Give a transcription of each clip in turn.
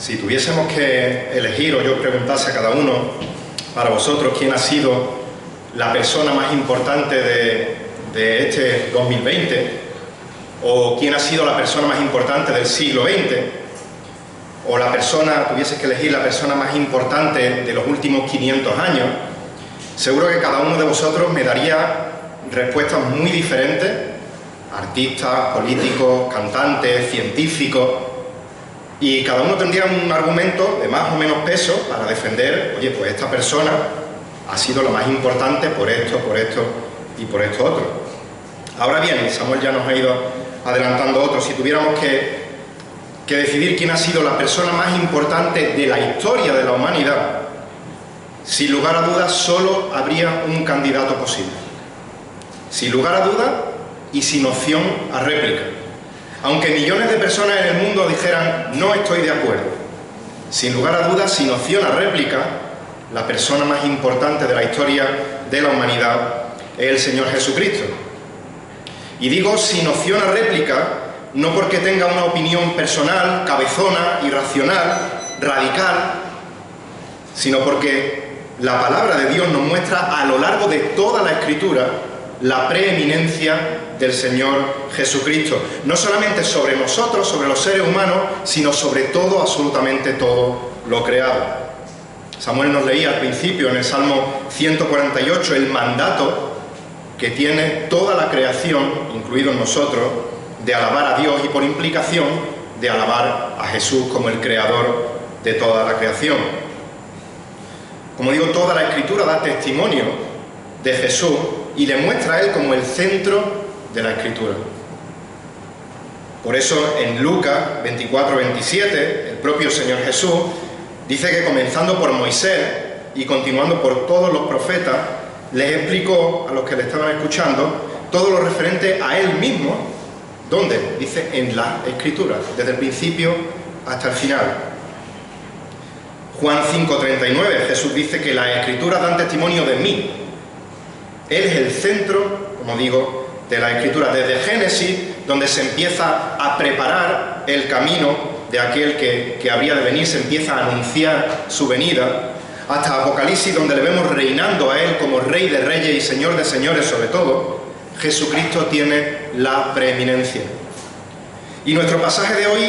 Si tuviésemos que elegir, o yo preguntase a cada uno, para vosotros, quién ha sido la persona más importante de este 2020, o quién ha sido la persona más importante del siglo XX, o tuvieses que elegir la persona más importante de los últimos 500 años, seguro que cada uno de vosotros me daría respuestas muy diferentes, artistas, políticos, cantantes, científicos, y cada uno tendría un argumento de más o menos peso para defender, oye, pues esta persona ha sido la más importante por esto y por esto otro. Ahora bien, Samuel ya nos ha ido adelantando otros. Si tuviéramos que decidir quién ha sido la persona más importante de la historia de la humanidad, sin lugar a dudas solo habría un candidato posible. Sin lugar a dudas y sin opción a réplica. Aunque millones de personas en el mundo dijeran no estoy de acuerdo, sin lugar a dudas, sin opción a réplica, la persona más importante de la historia de la humanidad es el Señor Jesucristo. Y digo sin opción a réplica, no porque tenga una opinión personal, cabezona, irracional, radical, sino porque la palabra de Dios nos muestra a lo largo de toda la Escritura la preeminencia del Señor Jesucristo, no solamente sobre nosotros, sobre los seres humanos, sino sobre todo, absolutamente todo lo creado. Samuel nos leía al principio en el Salmo 148 el mandato que tiene toda la creación, incluidos nosotros, de alabar a Dios y por implicación de alabar a Jesús como el creador de toda la creación. Como digo, toda la Escritura da testimonio de Jesús y le muestra a Él como el centro de la Escritura. Por eso en Lucas 24-27, el propio Señor Jesús dice que comenzando por Moisés y continuando por todos los profetas, les explicó a los que le estaban escuchando todo lo referente a Él mismo. ¿Dónde? Dice en la Escritura, desde el principio hasta el final. Juan 5:39, Jesús dice que las Escrituras dan testimonio de mí. Él es el centro, como digo, de la Escritura, desde Génesis, donde se empieza a preparar el camino de aquel que habría de venir, se empieza a anunciar su venida, hasta Apocalipsis, donde le vemos reinando a Él como Rey de Reyes y Señor de Señores sobre todo. Jesucristo tiene la preeminencia. Y nuestro pasaje de hoy,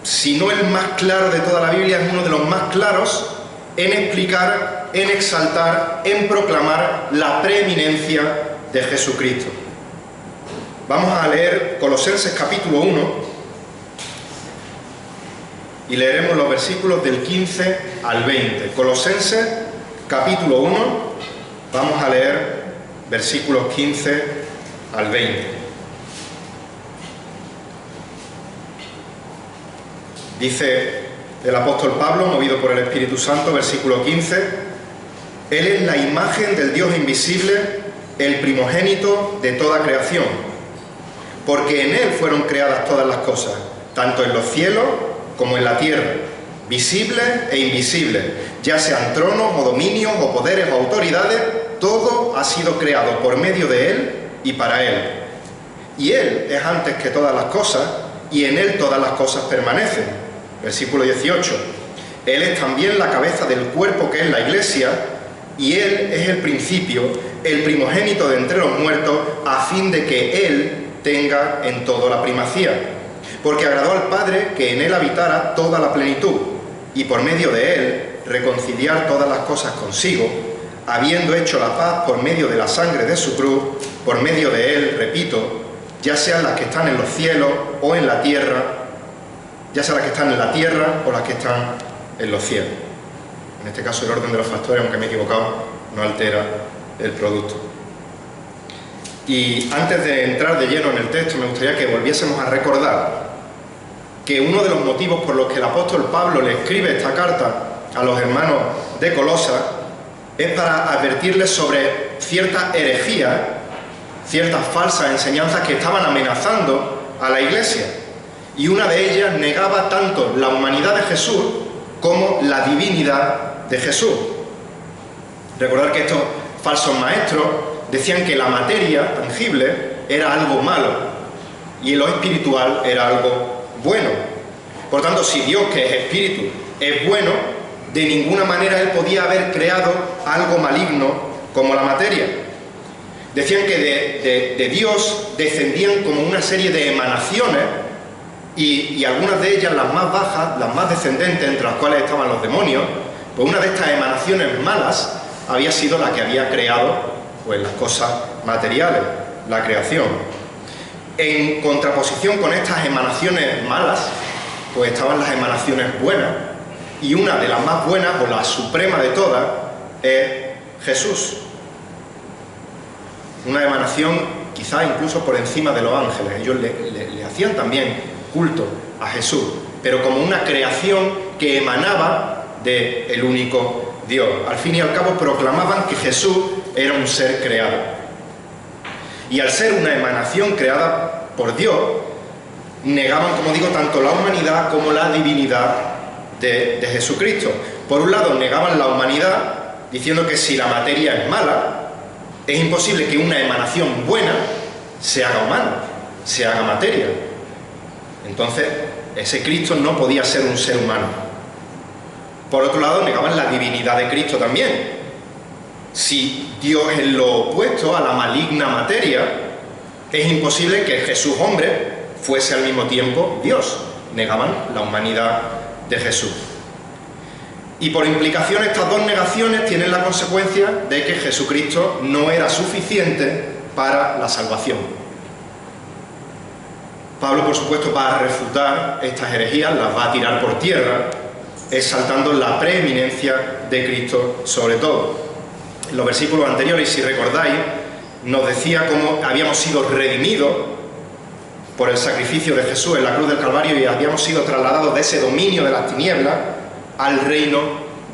si no el más claro de toda la Biblia, es uno de los más claros en explicar, en exaltar, en proclamar la preeminencia de Jesucristo. Vamos a leer Colosenses capítulo 1 y leeremos los versículos del 15 al 20. Colosenses capítulo 1, vamos a leer versículos 15 al 20. Dice el apóstol Pablo, movido por el Espíritu Santo, versículo 15: Él es la imagen del Dios invisible, el primogénito de toda creación, porque en Él fueron creadas todas las cosas, tanto en los cielos como en la tierra, visibles e invisibles, ya sean tronos o dominios o poderes o autoridades, todo ha sido creado por medio de Él y para Él. Y Él es antes que todas las cosas, y en Él todas las cosas permanecen. Versículo 18. Él es también la cabeza del cuerpo que es la Iglesia, y Él es el principio, el primogénito de entre los muertos, a fin de que Él tenga en todo la primacía. Porque agradó al Padre que en Él habitara toda la plenitud, y por medio de Él reconciliar todas las cosas consigo, habiendo hecho la paz por medio de la sangre de su cruz, por medio de Él, repito, ya sean las que están en los cielos o en la tierra, ya sean las que están en la tierra o las que están en los cielos. En este caso el orden de los factores, aunque me he equivocado, no altera el producto. Y antes de entrar de lleno en el texto, me gustaría que volviésemos a recordar que uno de los motivos por los que el apóstol Pablo le escribe esta carta a los hermanos de Colosas es para advertirles sobre ciertas herejías, ciertas falsas enseñanzas que estaban amenazando a la Iglesia. Y una de ellas negaba tanto la humanidad de Jesús como la divinidad de Jesús. Recordar que estos falsos maestros decían que la materia tangible era algo malo y lo espiritual era algo bueno. Por tanto, si Dios, que es espíritu, es bueno, de ninguna manera Él podía haber creado algo maligno como la materia. Decían que de Dios descendían como una serie de emanaciones y algunas de ellas, las más bajas, las más descendentes, entre las cuales estaban los demonios, pues una de estas emanaciones malas había sido la que había creado pues las cosas materiales, la creación. En contraposición con estas emanaciones malas, pues estaban las emanaciones buenas, y una de las más buenas, o la suprema de todas, es Jesús. Una emanación quizá incluso por encima de los ángeles. Ellos le hacían también culto a Jesús, pero como una creación que emanaba del único Dios. Al fin y al cabo proclamaban que Jesús era un ser creado. Y al ser una emanación creada por Dios, negaban, como digo, tanto la humanidad como la divinidad de Jesucristo. Por un lado, negaban la humanidad, diciendo que si la materia es mala, es imposible que una emanación buena se haga humana, se haga materia. Entonces, ese Cristo no podía ser un ser humano. Por otro lado, negaban la divinidad de Cristo también. Si Dios es lo opuesto a la maligna materia, es imposible que Jesús hombre fuese al mismo tiempo Dios. Negaban la humanidad de Jesús. Y por implicación, estas dos negaciones tienen la consecuencia de que Jesucristo no era suficiente para la salvación. Pablo, por supuesto, va a refutar estas herejías, las va a tirar por tierra, exaltando la preeminencia de Cristo sobre todo. En los versículos anteriores, si recordáis, nos decía cómo habíamos sido redimidos por el sacrificio de Jesús en la cruz del Calvario y habíamos sido trasladados de ese dominio de las tinieblas al reino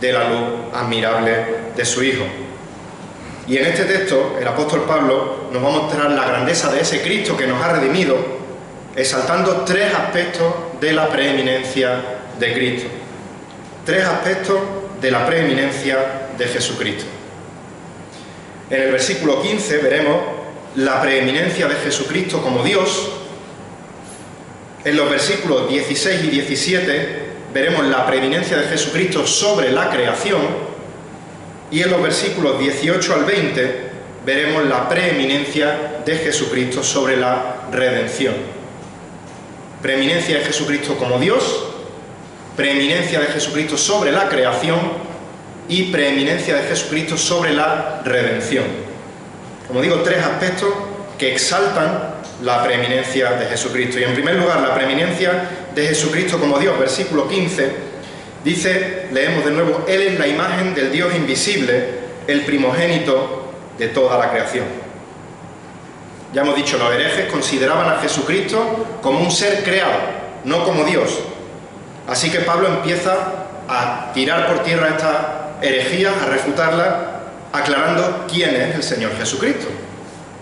de la luz admirable de su Hijo. Y en este texto, el apóstol Pablo nos va a mostrar la grandeza de ese Cristo que nos ha redimido, exaltando tres aspectos de la preeminencia de Cristo. Tres aspectos de la preeminencia de Jesucristo. En el versículo 15 veremos la preeminencia de Jesucristo como Dios. En los versículos 16 y 17 veremos la preeminencia de Jesucristo sobre la creación, y en los versículos 18 al 20 veremos la preeminencia de Jesucristo sobre la redención. Preeminencia de Jesucristo como Dios, preeminencia de Jesucristo sobre la creación y preeminencia de Jesucristo sobre la redención. Como digo, tres aspectos que exaltan la preeminencia de Jesucristo. Y en primer lugar, la preeminencia de Jesucristo como Dios. Versículo 15 dice, leemos de nuevo, Él es la imagen del Dios invisible, el primogénito de toda la creación. Ya hemos dicho, los herejes consideraban a Jesucristo como un ser creado, no como Dios. Así que Pablo empieza a tirar por tierra estas herejías, a refutarlas, aclarando quién es el Señor Jesucristo.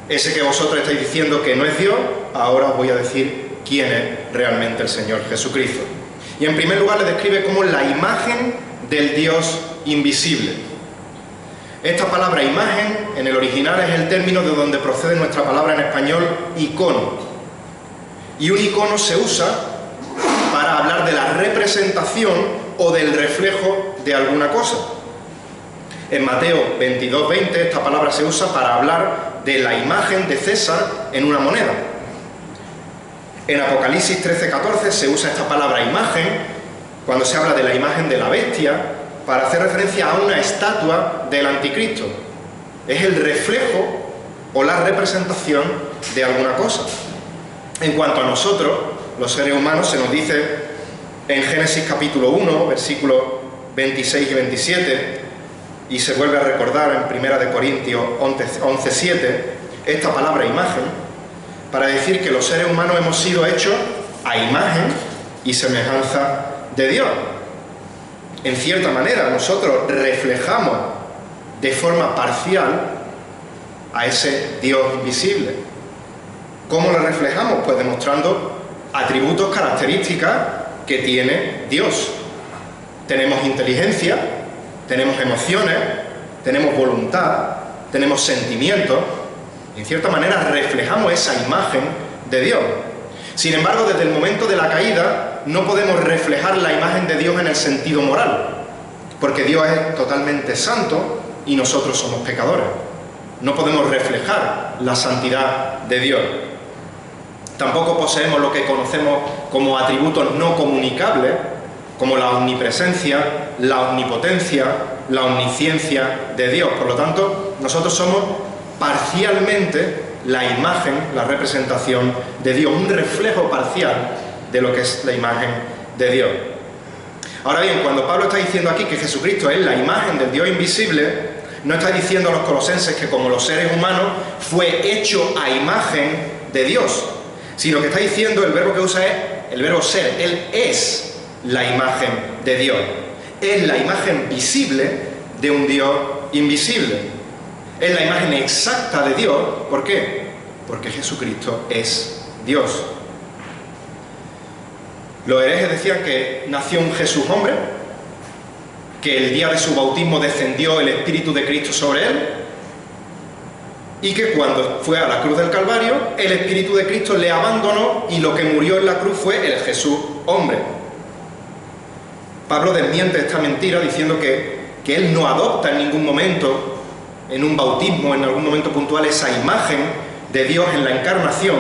Ese que vosotros estáis diciendo que no es Dios, ahora os voy a decir quién es realmente el Señor Jesucristo. Y en primer lugar le describe como la imagen del Dios invisible. Esta palabra imagen, en el original, es el término de donde procede nuestra palabra en español icono. Y un icono se usa para hablar de la representación o del reflejo de alguna cosa. En Mateo 22:20 esta palabra se usa para hablar de la imagen de César en una moneda. En Apocalipsis 13:14 se usa esta palabra imagen cuando se habla de la imagen de la bestia para hacer referencia a una estatua del anticristo. Es el reflejo o la representación de alguna cosa. En cuanto a nosotros, los seres humanos, se nos dice en Génesis capítulo 1, versículos 26 y 27, y se vuelve a recordar en 1 Corintios 11:7, esta palabra imagen, para decir que los seres humanos hemos sido hechos a imagen y semejanza de Dios. En cierta manera, nosotros reflejamos de forma parcial a ese Dios invisible. ¿Cómo lo reflejamos? Pues demostrando atributos, características que tiene Dios. Tenemos inteligencia, tenemos emociones, tenemos voluntad, tenemos sentimientos. En cierta manera reflejamos esa imagen de Dios. Sin embargo, desde el momento de la caída, vista, no podemos reflejar la imagen de Dios en el sentido moral, porque Dios es totalmente santo y nosotros somos pecadores. No podemos reflejar la santidad de Dios. Tampoco poseemos lo que conocemos como atributos no comunicables, como la omnipresencia, la omnipotencia, la omnisciencia de Dios. Por lo tanto, nosotros somos parcialmente la imagen, la representación de Dios, un reflejo parcial de lo que es la imagen de Dios. Ahora bien, cuando Pablo está diciendo aquí que Jesucristo es la imagen del Dios invisible, no está diciendo a los colosenses que como los seres humanos fue hecho a imagen de Dios, sino que está diciendo, el verbo que usa es el verbo ser. Él es la imagen de Dios. Es la imagen visible de un Dios invisible. Es la imagen exacta de Dios. ¿Por qué? Porque Jesucristo es Dios. Los herejes decían que nació un Jesús hombre, que el día de su bautismo descendió el Espíritu de Cristo sobre él, y que cuando fue a la cruz del Calvario, el Espíritu de Cristo le abandonó y lo que murió en la cruz fue el Jesús hombre. Pablo desmiente esta mentira diciendo que él no adopta en ningún momento, en un bautismo, en algún momento puntual, esa imagen de Dios en la encarnación,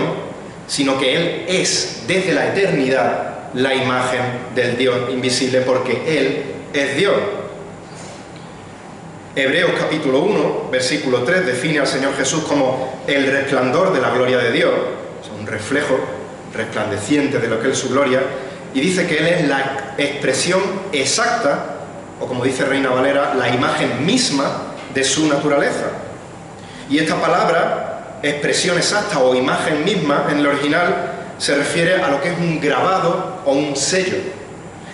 sino que él es desde la eternidad la imagen del Dios invisible, porque él es Dios. Hebreos capítulo 1, versículo 3, define al Señor Jesús como el resplandor de la gloria de Dios, un reflejo resplandeciente de lo que es su gloria, y dice que Él es la expresión exacta, o como dice Reina Valera, la imagen misma de su naturaleza. Y esta palabra, expresión exacta o imagen misma, en el original, se refiere a lo que es un grabado o un sello.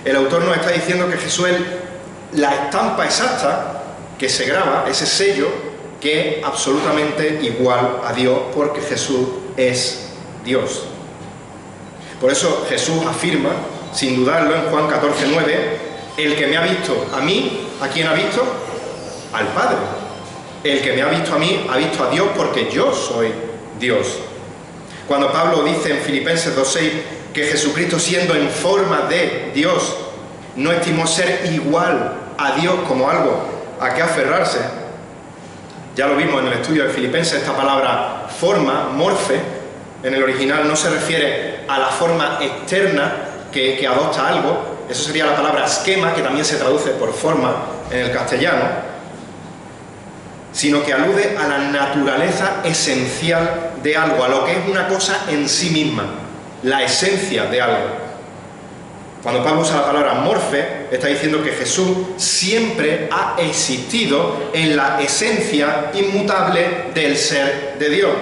El autor nos está diciendo que Jesús es la estampa exacta que se graba, ese sello, que es absolutamente igual a Dios, porque Jesús es Dios. Por eso Jesús afirma, sin dudarlo, en Juan 14:9, el que me ha visto a mí, ¿a quién ha visto? Al Padre. El que me ha visto a mí, ha visto a Dios, porque yo soy Dios. Cuando Pablo dice en Filipenses 2:6 que Jesucristo, siendo en forma de Dios, no estimó ser igual a Dios como algo a que aferrarse, ya lo vimos en el estudio de Filipenses, esta palabra forma, morfe, en el original no se refiere a la forma externa que adopta algo, eso sería la palabra esquema, que también se traduce por forma en el castellano, sino que alude a la naturaleza esencial de algo, a lo que es una cosa en sí misma, la esencia de algo. Cuando Pablo usa la palabra morfe, está diciendo que Jesús siempre ha existido en la esencia inmutable del ser de Dios.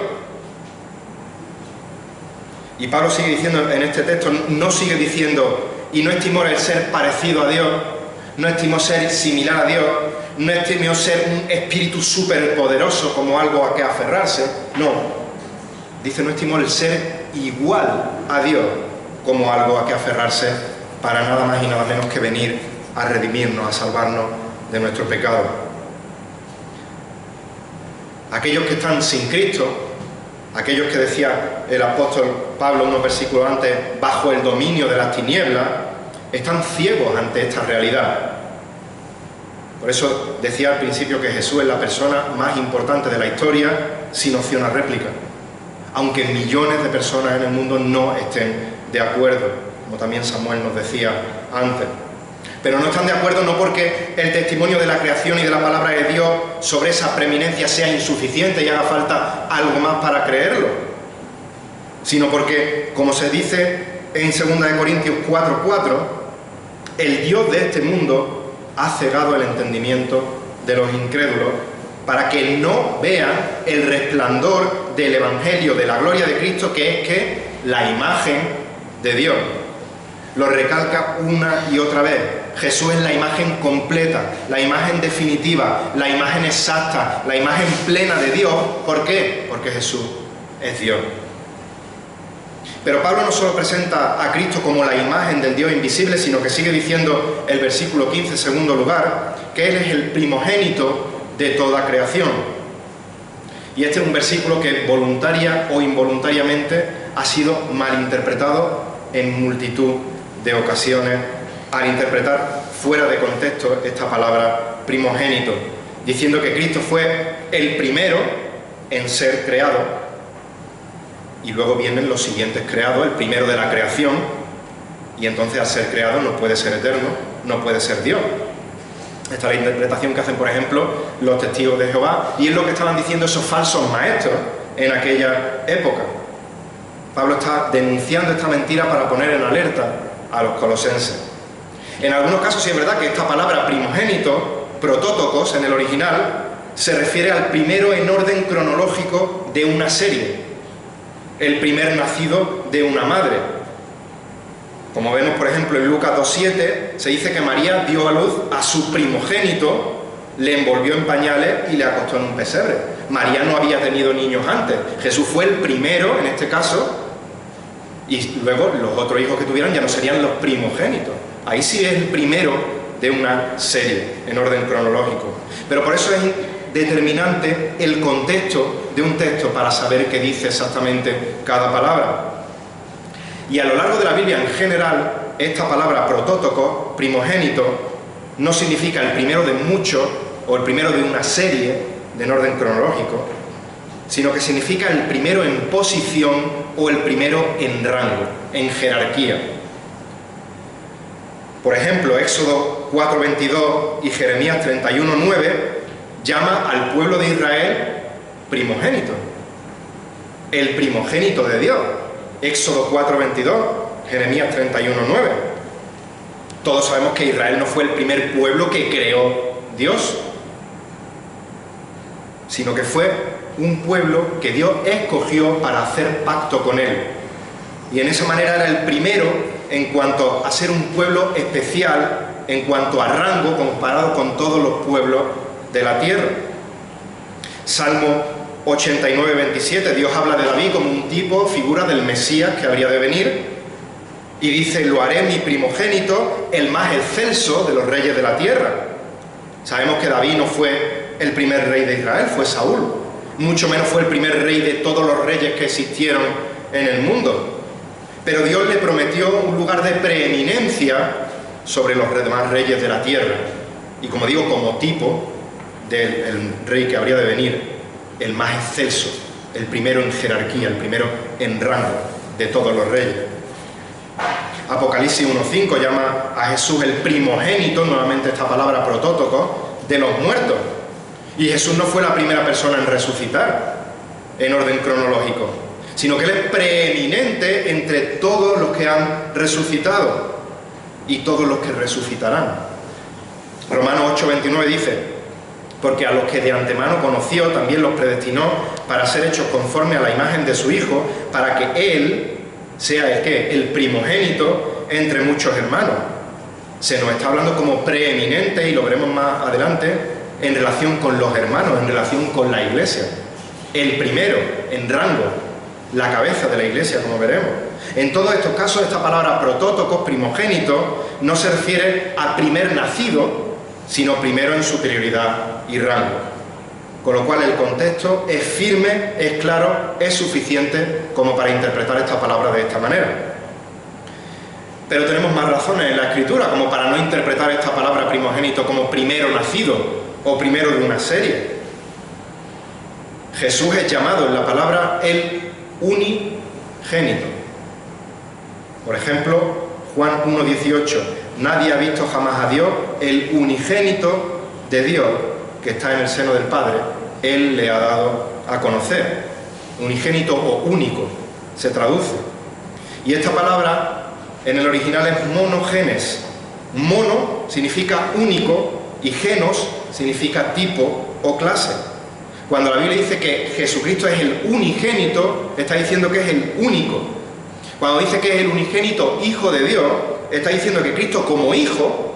Y Pablo sigue diciendo en este texto, no sigue diciendo, y no estimó el ser parecido a Dios, no estimó ser similar a Dios, no estimó ser un espíritu superpoderoso como algo a que aferrarse, no. Dice, no estimó el ser igual a Dios como algo a que aferrarse, para nada más y nada menos que venir a redimirnos, a salvarnos de nuestro pecado. Aquellos que están sin Cristo, aquellos que decía el apóstol Pablo unos versículos antes, bajo el dominio de las tinieblas, están ciegos ante esta realidad. Por eso decía al principio que Jesús es la persona más importante de la historia, sin opción a réplica, aunque millones de personas en el mundo no estén de acuerdo, como también Samuel nos decía antes. Pero no están de acuerdo no porque el testimonio de la creación y de la palabra de Dios sobre esa preeminencia sea insuficiente y haga falta algo más para creerlo, sino porque, como se dice en 2 Corintios 4:4, el Dios de este mundo ha cegado el entendimiento de los incrédulos para que no vean el resplandor del Evangelio, de la gloria de Cristo, que es que la imagen de Dios. Lo recalca una y otra vez. Jesús es la imagen completa, la imagen definitiva, la imagen exacta, la imagen plena de Dios. ¿Por qué? Porque Jesús es Dios. Pero Pablo no solo presenta a Cristo como la imagen del Dios invisible, sino que sigue diciendo el versículo 15, en segundo lugar, que Él es el primogénito de toda creación. Y este es un versículo que voluntaria o involuntariamente ha sido malinterpretado en multitud de ocasiones al interpretar fuera de contexto esta palabra primogénito, diciendo que Cristo fue el primero en ser creado, y luego vienen los siguientes creados, el primero de la creación, y entonces al ser creado no puede ser eterno, no puede ser Dios. Esta es la interpretación que hacen, por ejemplo, los testigos de Jehová, y es lo que estaban diciendo esos falsos maestros en aquella época. Pablo está denunciando esta mentira para poner en alerta a los colosenses. En algunos casos sí es verdad que esta palabra primogénito, protótocos en el original, se refiere al primero en orden cronológico de una serie, el primer nacido de una madre. Como vemos, por ejemplo, en Lucas 2:7, se dice que María dio a luz a su primogénito, le envolvió en pañales y le acostó en un pesebre. María no había tenido niños antes. Jesús fue el primero, en este caso, y luego los otros hijos que tuvieran ya no serían los primogénitos. Ahí sí es el primero de una serie, en orden cronológico. Pero por eso es determinante el contexto de un texto para saber qué dice exactamente cada palabra. Y a lo largo de la Biblia en general, esta palabra protótoco, primogénito, no significa el primero de muchos o el primero de una serie en orden cronológico, sino que significa el primero en posición o el primero en rango, en jerarquía. Por ejemplo, Éxodo 4:22 y Jeremías 31:9 llama al pueblo de Israel primogénito, el primogénito de Dios. Éxodo 4:22, Jeremías 31:9. Todos sabemos que Israel no fue el primer pueblo que creó Dios, sino que fue un pueblo que Dios escogió para hacer pacto con Él. Y en esa manera era el primero en cuanto a ser un pueblo especial, en cuanto a rango, comparado con todos los pueblos de la tierra. Salmo 89:27, Dios habla de David como un tipo, figura del Mesías que habría de venir, y dice: lo haré mi primogénito, el más excelso de los reyes de la tierra. Sabemos que David no fue el primer rey de Israel, fue Saúl. Mucho menos fue el primer rey de todos los reyes que existieron en el mundo. Pero Dios le prometió un lugar de preeminencia sobre los demás reyes de la tierra. Y como digo, como tipo del rey que habría de venir, el más excelso, el primero en jerarquía, el primero en rango de todos los reyes. Apocalipsis 1:5 llama a Jesús el primogénito, nuevamente esta palabra protótoco, de los muertos. Y Jesús no fue la primera persona en resucitar en orden cronológico, sino que Él es preeminente entre todos los que han resucitado y todos los que resucitarán. Romanos 8:29 dice: porque a los que de antemano conoció también los predestinó para ser hechos conforme a la imagen de su Hijo, para que Él sea el ¿qué? El primogénito entre muchos hermanos. Se nos está hablando como preeminente, y lo veremos más adelante, en relación con los hermanos, en relación con la Iglesia. El primero en rango, la cabeza de la Iglesia, como veremos. En todos estos casos, esta palabra protótocos, primogénito, no se refiere a primer nacido, sino primero en superioridad y rango. Con lo cual el contexto es firme, es claro, es suficiente como para interpretar esta palabra de esta manera. Pero tenemos más razones en la Escritura como para no interpretar esta palabra primogénito como primero nacido o primero de una serie. Jesús es llamado en la palabra el unigénito. Por ejemplo, Juan 1:18, nadie ha visto jamás a Dios, el unigénito de Dios que está en el seno del Padre, Él le ha dado a conocer. Unigénito o único se traduce. Y esta palabra en el original es monogenes. Mono significa único y genos significa tipo o clase. Cuando la Biblia dice que Jesucristo es el unigénito, está diciendo que es el único. Cuando dice que es el unigénito Hijo de Dios, está diciendo que Cristo como Hijo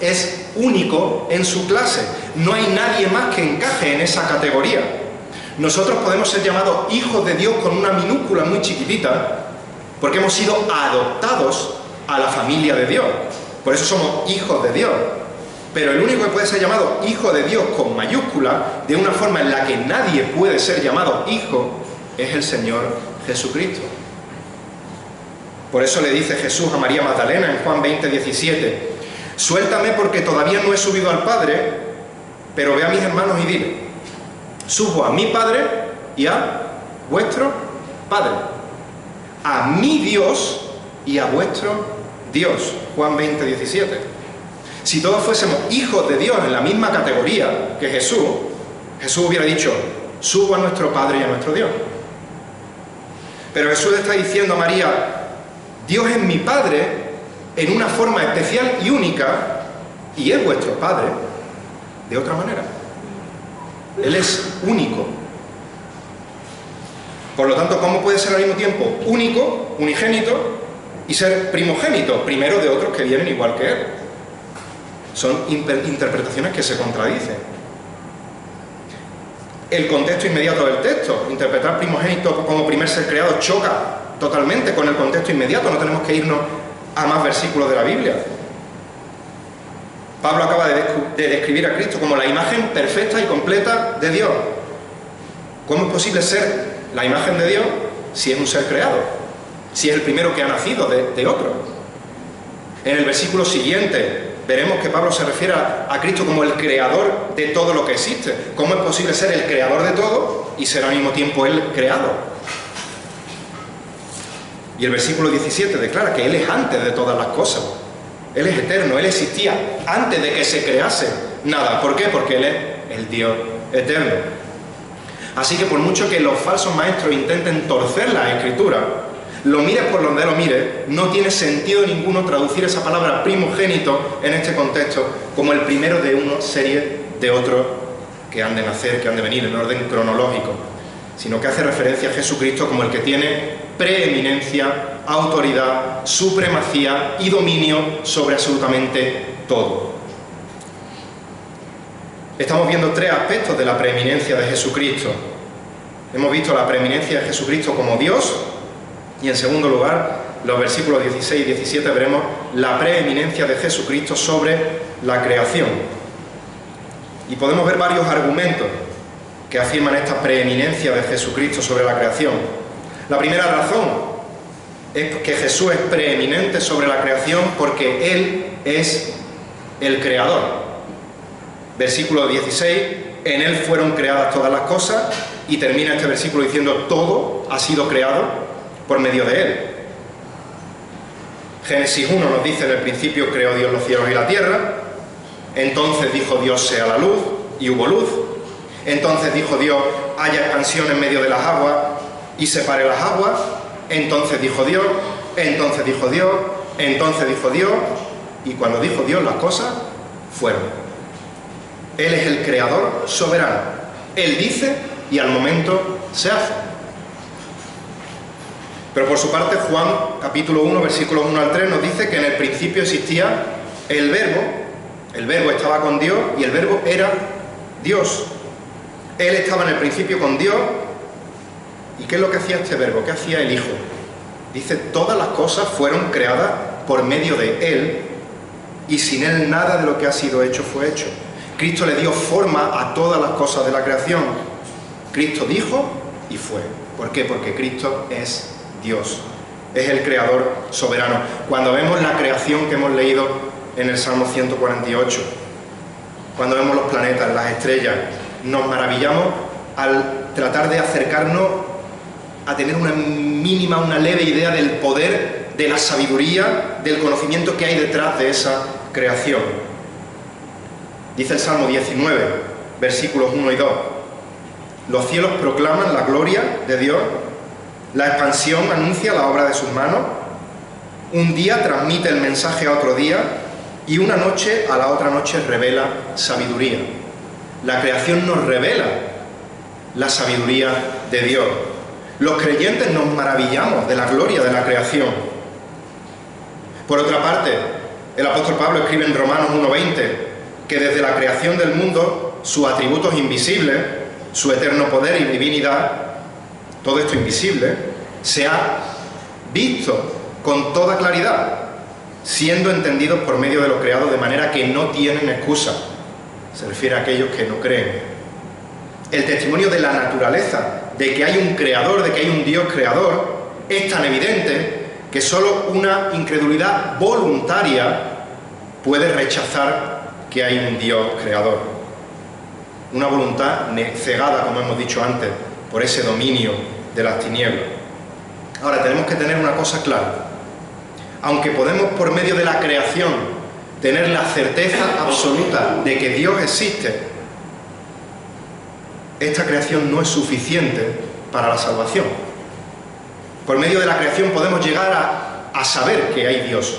es único en su clase. No hay nadie más que encaje en esa categoría. Nosotros podemos ser llamados hijos de Dios con una minúscula muy chiquitita, porque hemos sido adoptados a la familia de Dios. Por eso somos hijos de Dios. Pero el único que puede ser llamado hijo de Dios con mayúscula, de una forma en la que nadie puede ser llamado hijo, es el Señor Jesucristo. Por eso le dice Jesús a María Magdalena en Juan 20, 17, suéltame porque todavía no he subido al Padre, pero ve a mis hermanos y dile, subo a mi Padre y a vuestro Padre, a mi Dios y a vuestro Dios. Juan 20, 17. Si todos fuésemos hijos de Dios en la misma categoría que Jesús, Jesús hubiera dicho, subo a nuestro Padre y a nuestro Dios. Pero Jesús le está diciendo a María, Dios es mi Padre en una forma especial y única, y es vuestro Padre de otra manera. Él es único. Por lo tanto, ¿cómo puede ser al mismo tiempo único, unigénito, y ser primogénito, primero de otros que vienen igual que Él? Son interpretaciones que se contradicen. El contexto inmediato del texto, interpretar primogénito como primer ser creado, choca totalmente con el contexto inmediato. No tenemos que irnos a más versículos de la Biblia. Pablo acaba de describir a Cristo como la imagen perfecta y completa de Dios. ¿Cómo es posible ser la imagen de Dios si es un ser creado? Si es el primero que ha nacido de otro. En el versículo siguiente veremos que Pablo se refiere a Cristo como el creador de todo lo que existe. ¿Cómo es posible ser el creador de todo y ser al mismo tiempo el creado? Y el versículo 17 declara que Él es antes de todas las cosas. Él es eterno, Él existía antes de que se crease nada. ¿Por qué? Porque Él es el Dios eterno. Así que por mucho que los falsos maestros intenten torcer la Escritura, lo mires por donde lo mires, no tiene sentido ninguno traducir esa palabra primogénito en este contexto como el primero de una serie de otros que han de nacer, que han de venir en orden cronológico, sino que hace referencia a Jesucristo como el que tiene preeminencia, autoridad, supremacía y dominio sobre absolutamente todo. Estamos viendo tres aspectos de la preeminencia de Jesucristo. Hemos visto la preeminencia de Jesucristo como Dios, y en segundo lugar, los versículos 16 y 17 veremos la preeminencia de Jesucristo sobre la creación. Y podemos ver varios argumentos que afirman esta preeminencia de Jesucristo sobre la creación. La primera razón es que Jesús es preeminente sobre la creación porque Él es el creador. Versículo 16, en Él fueron creadas todas las cosas, y termina este versículo diciendo todo ha sido creado por medio de Él. Génesis 1 nos dice, en el principio creó Dios los cielos y la tierra, entonces dijo Dios sea la luz, y hubo luz. Entonces dijo Dios, haya expansión en medio de las aguas, y separe las aguas. Entonces dijo Dios, entonces dijo Dios, entonces dijo Dios, y cuando dijo Dios las cosas fueron. Él es el creador soberano. Él dice y al momento se hace. Pero por su parte Juan, capítulo 1, versículos 1 al 3, nos dice que en el principio existía el Verbo estaba con Dios y el Verbo era Dios. Él estaba en el principio con Dios. ¿Y qué es lo que hacía este Verbo? ¿Qué hacía el Hijo? Dice, todas las cosas fueron creadas por medio de Él, y sin Él nada de lo que ha sido hecho fue hecho. Cristo le dio forma a todas las cosas de la creación. Cristo dijo y fue. ¿Por qué? Porque Cristo es Dios, es el creador soberano. Cuando vemos la creación que hemos leído en el Salmo 148, cuando vemos los planetas, las estrellas, nos maravillamos al tratar de acercarnos a tener una mínima, una leve idea del poder, de la sabiduría, del conocimiento que hay detrás de esa creación. Dice el Salmo 19, versículos 1 y 2, los cielos proclaman la gloria de Dios, la expansión anuncia la obra de sus manos, un día transmite el mensaje a otro día, y una noche a la otra noche revela sabiduría. La creación nos revela la sabiduría de Dios. Los creyentes nos maravillamos de la gloria de la creación. Por otra parte, el apóstol Pablo escribe en Romanos 1:20 que desde la creación del mundo, sus atributos invisibles, su eterno poder y divinidad, todo esto invisible, se ha visto con toda claridad, siendo entendidos por medio de lo creado, de manera que no tienen excusa. Se refiere a aquellos que no creen. El testimonio de la naturaleza, de que hay un creador, de que hay un Dios creador, es tan evidente que solo una incredulidad voluntaria puede rechazar que hay un Dios creador. Una voluntad cegada, como hemos dicho antes, por ese dominio de las tinieblas. Ahora, tenemos que tener una cosa clara. Aunque podemos, por medio de la creación, tener la certeza absoluta de que Dios existe, esta creación no es suficiente para la salvación. Por medio de la creación podemos llegar a saber que hay Dios,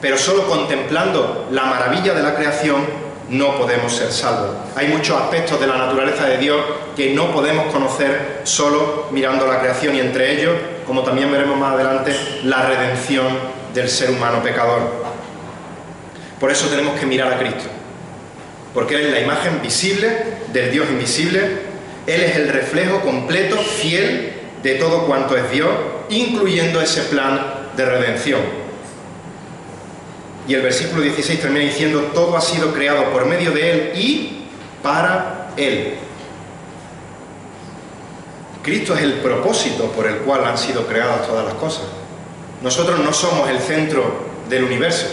pero solo contemplando la maravilla de la creación no podemos ser salvos. Hay muchos aspectos de la naturaleza de Dios que no podemos conocer solo mirando la creación, y entre ellos, como también veremos más adelante, la redención del ser humano pecador. Por eso tenemos que mirar a Cristo, porque Él es la imagen visible del Dios invisible. Él es el reflejo completo, fiel, de todo cuanto es Dios, incluyendo ese plan de redención. Y el versículo 16 termina diciendo: todo ha sido creado por medio de Él y para Él. Cristo es el propósito por el cual han sido creadas todas las cosas. Nosotros no somos el centro del universo.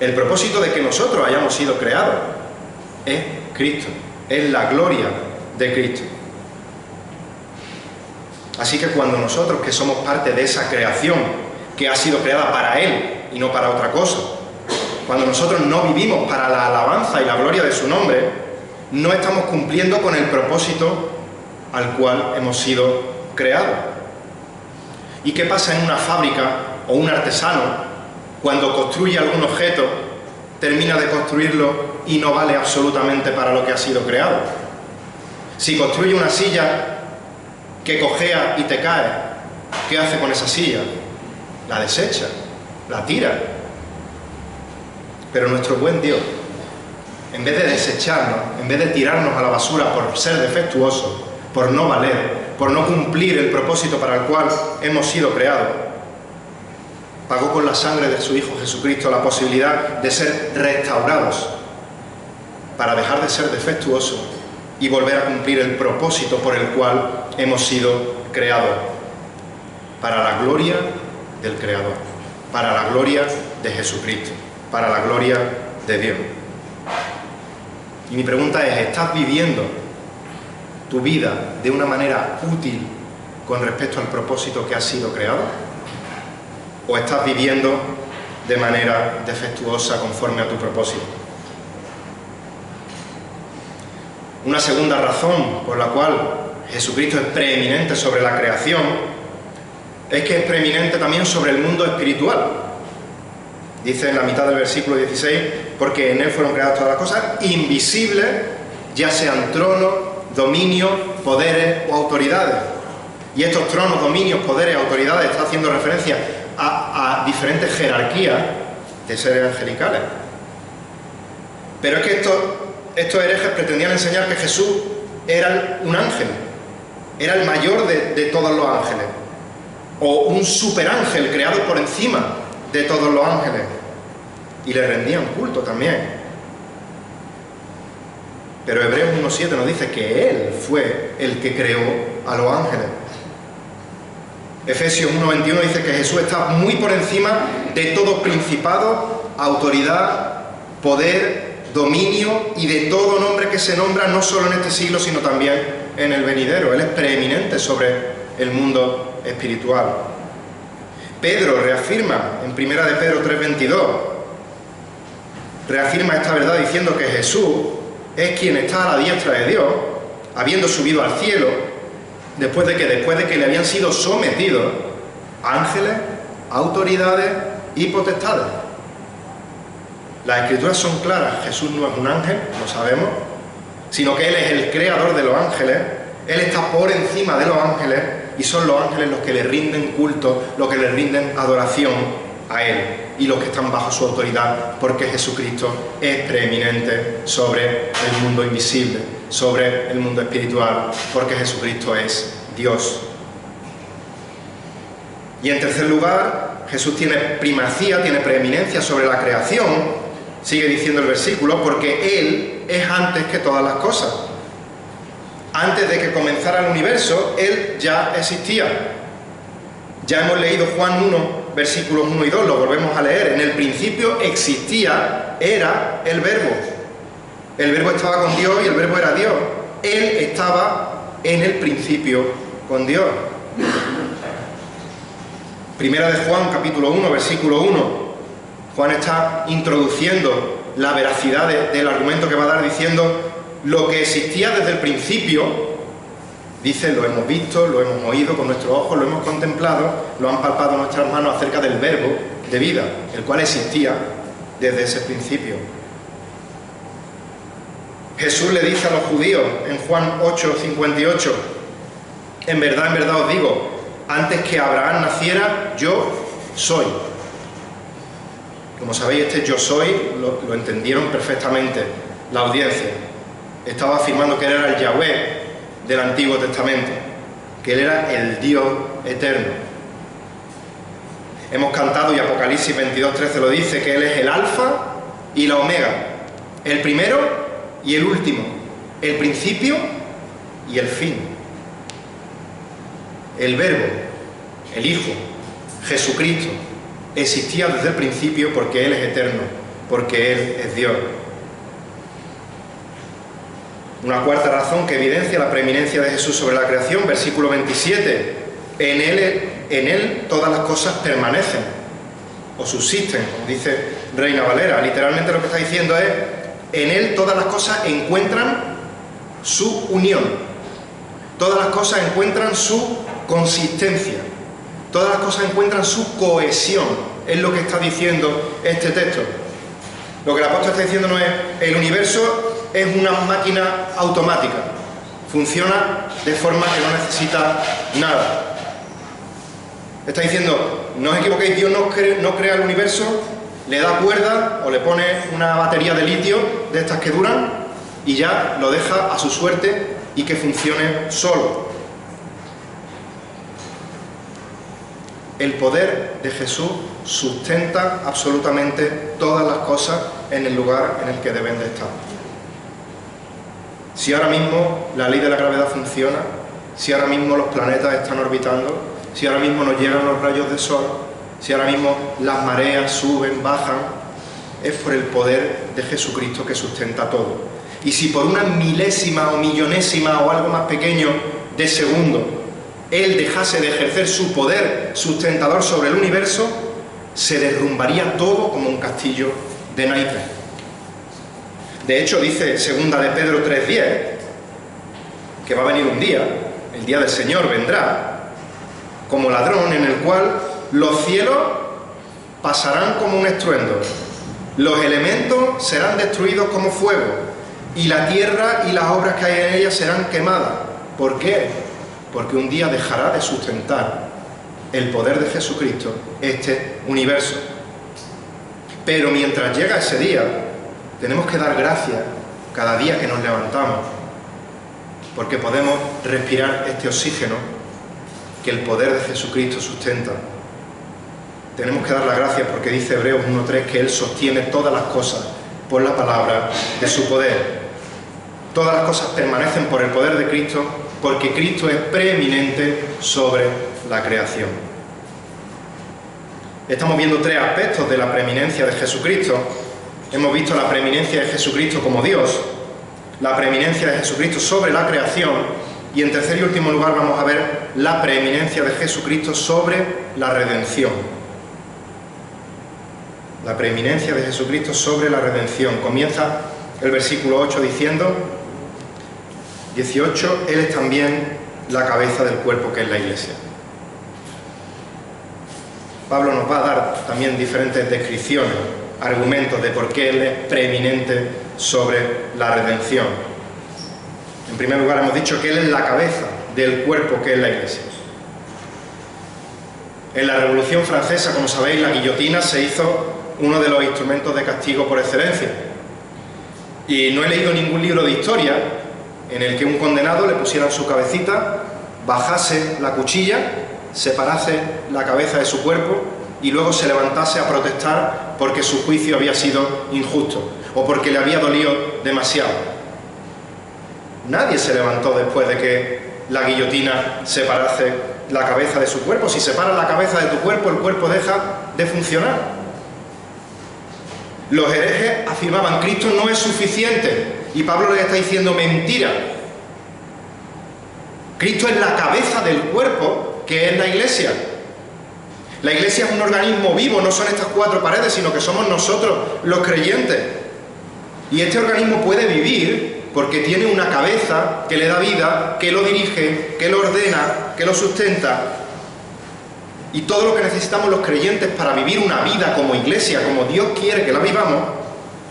El propósito de que nosotros hayamos sido creados es Cristo, es la gloria de Cristo. Así que cuando nosotros, que somos parte de esa creación que ha sido creada para Él y no para otra cosa, cuando nosotros no vivimos para la alabanza y la gloria de su nombre, no estamos cumpliendo con el propósito al cual hemos sido creados. ¿Y qué pasa en una fábrica o un artesano cuando construye algún objeto, termina de construirlo y no vale absolutamente para lo que ha sido creado? Si construye una silla que cojea y te cae, ¿qué hace con esa silla? La desecha, la tira. Pero nuestro buen Dios, en vez de desecharnos, en vez de tirarnos a la basura por ser defectuosos, por no valer, por no cumplir el propósito para el cual hemos sido creados, pagó con la sangre de su Hijo Jesucristo la posibilidad de ser restaurados para dejar de ser defectuosos y volver a cumplir el propósito por el cual hemos sido creados, para la gloria del Creador, para la gloria de Jesucristo, para la gloria de Dios. Y mi pregunta es: ¿estás viviendo tu vida de una manera útil con respecto al propósito que has sido creado? ¿O estás viviendo de manera defectuosa conforme a tu propósito? Una segunda razón por la cual Jesucristo es preeminente sobre la creación es que es preeminente también sobre el mundo espiritual. Dice en la mitad del versículo 16: porque en Él fueron creadas todas las cosas, invisibles, ya sean tronos, dominios, poderes o autoridades. Y estos tronos, dominios, poderes, autoridades, está haciendo referencia a diferentes jerarquías de seres angelicales. Pero es que estos herejes pretendían enseñar que Jesús era un ángel, era el mayor de todos los ángeles, o un superángel creado por encima de todos los ángeles, y le rendían culto también. Pero Hebreos 1:7 nos dice que Él fue el que creó a los ángeles. Efesios 1:21 dice que Jesús está muy por encima de todo principado, autoridad, poder, dominio y de todo nombre que se nombra, no solo en este siglo, sino también en el venidero. Él es preeminente sobre el mundo espiritual. Pedro reafirma en 1 de Pedro 3:22, reafirma esta verdad diciendo que Jesús es quien está a la diestra de Dios, habiendo subido al cielo, después de que le habían sido sometidos ángeles, autoridades y potestades. Las Escrituras son claras: Jesús no es un ángel, lo sabemos, sino que Él es el creador de los ángeles. Él está por encima de los ángeles y son los ángeles los que le rinden culto, los que le rinden adoración a Él y los que están bajo su autoridad, porque Jesucristo es preeminente sobre el mundo invisible, sobre el mundo espiritual, porque Jesucristo es Dios. Y en tercer lugar, Jesús tiene primacía, tiene preeminencia sobre la creación, sigue diciendo el versículo, porque Él es antes que todas las cosas. Antes de que comenzara el universo, Él ya existía. Ya hemos leído Juan 1, versículos 1 y 2, lo volvemos a leer. En el principio existía, era el Verbo. El Verbo estaba con Dios y el Verbo era Dios. Él estaba en el principio con Dios. Primera de Juan, capítulo 1, versículo 1. Juan está introduciendo la veracidad del argumento que va a dar, diciendo: lo que existía desde el principio, dice, lo hemos visto, lo hemos oído con nuestros ojos, lo hemos contemplado, lo han palpado nuestras manos acerca del Verbo de vida, el cual existía desde ese principio. Jesús le dice a los judíos en Juan 8:58: en verdad os digo, antes que Abraham naciera, yo soy. Como sabéis, este yo soy lo entendieron perfectamente la audiencia. Estaba afirmando que él era el Yahvé del Antiguo Testamento, que él era el Dios eterno. Hemos cantado, y Apocalipsis 22:13 lo dice, que él es el Alfa y la Omega, el primero y el último, el principio y el fin. El Verbo, el Hijo, Jesucristo, existía desde el principio porque Él es eterno, porque Él es Dios. Una cuarta razón que evidencia la preeminencia de Jesús sobre la creación, versículo 27. En Él todas las cosas permanecen o subsisten, como dice Reina Valera. Literalmente lo que está diciendo es: en Él todas las cosas encuentran su unión, todas las cosas encuentran su consistencia, todas las cosas encuentran su cohesión. Es lo que está diciendo este texto. Lo que el apóstol está diciendo no es: el universo es una máquina automática, funciona de forma que no necesita nada. Está diciendo: no os equivoquéis, Dios no crea el universo, le da cuerda o le pone una batería de litio de estas que duran y ya lo deja a su suerte y que funcione solo. El poder de Jesús sustenta absolutamente todas las cosas en el lugar en el que deben de estar. Si ahora mismo la ley de la gravedad funciona, si ahora mismo los planetas están orbitando, si ahora mismo nos llegan los rayos del sol, si ahora mismo las mareas suben, bajan, es por el poder de Jesucristo que sustenta todo. Y si por una milésima o millonésima o algo más pequeño de segundo Él dejase de ejercer su poder sustentador sobre el universo, se derrumbaría todo como un castillo de naipes. De hecho, dice segunda de Pedro 3:10, que va a venir un día, el día del Señor vendrá, como ladrón, en el cual los cielos pasarán como un estruendo, los elementos serán destruidos como fuego, y la tierra y las obras que hay en ella serán quemadas. ¿Por qué? Porque un día dejará de sustentar el poder de Jesucristo este universo. Pero mientras llega ese día, tenemos que dar gracias cada día que nos levantamos, porque podemos respirar este oxígeno que el poder de Jesucristo sustenta. Tenemos que dar las gracias porque dice Hebreos 1:3 que Él sostiene todas las cosas por la palabra de su poder. Todas las cosas permanecen por el poder de Cristo, porque Cristo es preeminente sobre la creación. Estamos viendo tres aspectos de la preeminencia de Jesucristo. Hemos visto la preeminencia de Jesucristo como Dios, la preeminencia de Jesucristo sobre la creación, y en tercer y último lugar vamos a ver la preeminencia de Jesucristo sobre la redención. La preeminencia de Jesucristo sobre la redención. Comienza el versículo 8 diciendo, 18, Él es también la cabeza del cuerpo que es la Iglesia. Pablo nos va a dar también diferentes descripciones, argumentos de por qué Él es preeminente sobre la redención. En primer lugar, hemos dicho que Él es la cabeza del cuerpo que es la Iglesia. En la Revolución Francesa, como sabéis, la guillotina se hizo uno de los instrumentos de castigo por excelencia. Y no he leído ningún libro de historia en el que un condenado le pusieran su cabecita, bajase la cuchilla, separase la cabeza de su cuerpo y luego se levantase a protestar porque su juicio había sido injusto o porque le había dolido demasiado. Nadie se levantó después de que la guillotina separase la cabeza de su cuerpo. Si separas la cabeza de tu cuerpo, el cuerpo deja de funcionar. Los herejes afirmaban: Cristo no es suficiente. Y Pablo les está diciendo: mentira. Cristo es la cabeza del cuerpo, que es la Iglesia. La Iglesia es un organismo vivo, no son estas cuatro paredes, sino que somos nosotros los creyentes. Y este organismo puede vivir porque tiene una cabeza que le da vida, que lo dirige, que lo ordena, que lo sustenta. Y todo lo que necesitamos los creyentes para vivir una vida como Iglesia, como Dios quiere que la vivamos,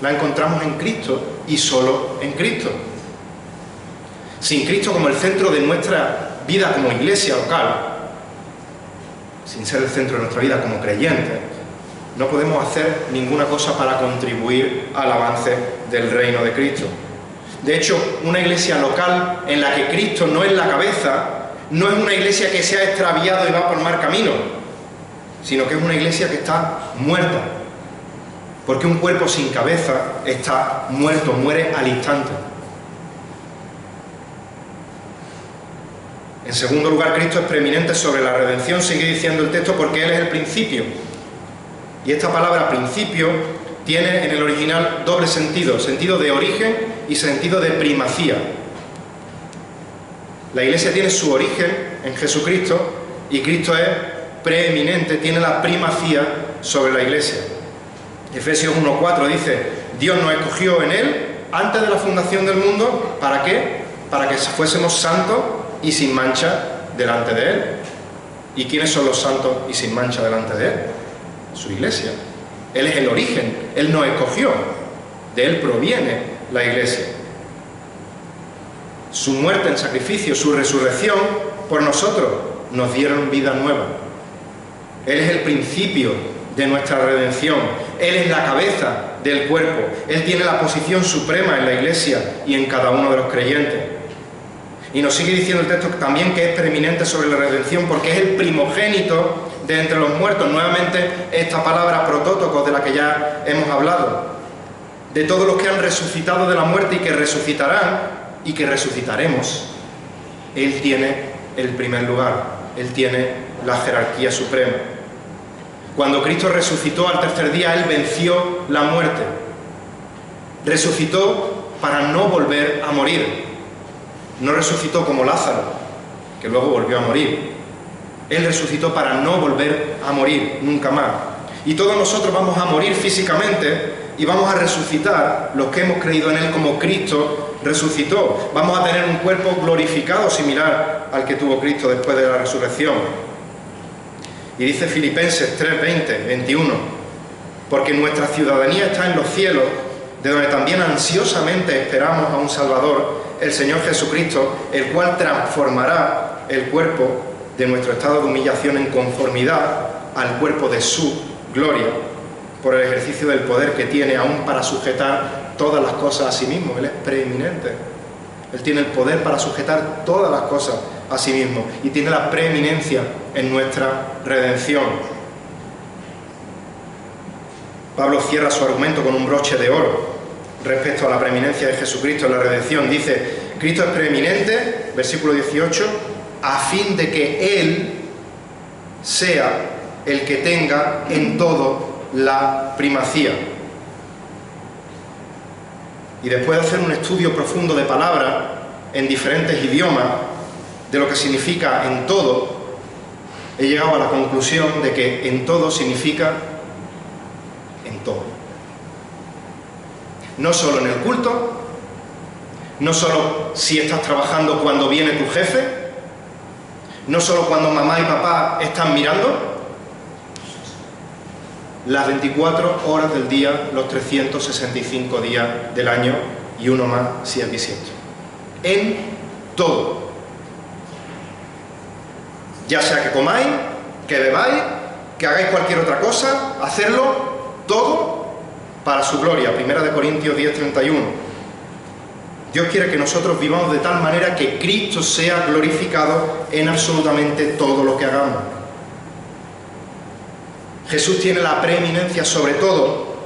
la encontramos en Cristo y solo en Cristo. Sin Cristo como el centro de nuestra vida como Iglesia local, sin ser el centro de nuestra vida como creyentes, no podemos hacer ninguna cosa para contribuir al avance del reino de Cristo. De hecho, una iglesia local en la que Cristo no es la cabeza, no es una iglesia que se ha extraviado y va por mal camino, sino que es una iglesia que está muerta. Porque un cuerpo sin cabeza está muerto, muere al instante. En segundo lugar, Cristo es preeminente sobre la redención, sigue diciendo el texto, porque Él es el principio. Y esta palabra principio tiene en el original doble sentido, sentido de origen y sentido de primacía. La Iglesia tiene su origen en Jesucristo y Cristo es preeminente, tiene la primacía sobre la Iglesia. Efesios 1:4 dice: Dios nos escogió en Él antes de la fundación del mundo. ¿Para qué? Para que fuésemos santos y sin mancha delante de Él. ¿Y quiénes son los santos y sin mancha delante de Él? Su Iglesia. Él es el origen, Él nos escogió, de Él proviene la Iglesia. Su muerte en sacrificio, su resurrección por nosotros, nos dieron vida nueva. Él es el principio de nuestra redención, Él es la cabeza del cuerpo, Él tiene la posición suprema en la Iglesia y en cada uno de los creyentes. Y nos sigue diciendo el texto también que es preeminente sobre la redención porque es el primogénito de entre los muertos. Nuevamente esta palabra protótocos de la que ya hemos hablado, de todos los que han resucitado de la muerte y que resucitarán y que resucitaremos. Él tiene el primer lugar, Él tiene la jerarquía suprema. Cuando Cristo resucitó al tercer día, Él venció la muerte. Resucitó para no volver a morir. No resucitó como Lázaro, que luego volvió a morir. Él resucitó para no volver a morir nunca más. Y todos nosotros vamos a morir físicamente y vamos a resucitar los que hemos creído en Él como Cristo resucitó. Vamos a tener un cuerpo glorificado similar al que tuvo Cristo después de la resurrección. Y dice Filipenses 3:20, 21, porque nuestra ciudadanía está en los cielos, de donde también ansiosamente esperamos a un Salvador, el Señor Jesucristo, el cual transformará el cuerpo de nuestro estado de humillación en conformidad al cuerpo de su gloria, por el ejercicio del poder que tiene aún para sujetar todas las cosas a sí mismo. Él es preeminente. Él tiene el poder para sujetar todas las cosas a sí mismo y tiene la preeminencia en nuestra redención. Pablo cierra su argumento con un broche de oro respecto a la preeminencia de Jesucristo en la redención. Dice: Cristo es preeminente, versículo 18, a fin de que Él sea el que tenga en todo la primacía. Y después de hacer un estudio profundo de palabras en diferentes idiomas, de lo que significa en todo, he llegado a la conclusión de que en todo significa en todo. No solo en el culto, no solo si estás trabajando cuando viene tu jefe, no solo cuando mamá y papá están mirando, las 24 horas del día, los 365 días del año y uno más si es bisiesto. En todo. Ya sea que comáis, que bebáis, que hagáis cualquier otra cosa, hacerlo todo para su gloria. 1 Corintios 10:31. Dios quiere que nosotros vivamos de tal manera que Cristo sea glorificado en absolutamente todo lo que hagamos. Jesús tiene la preeminencia sobre todo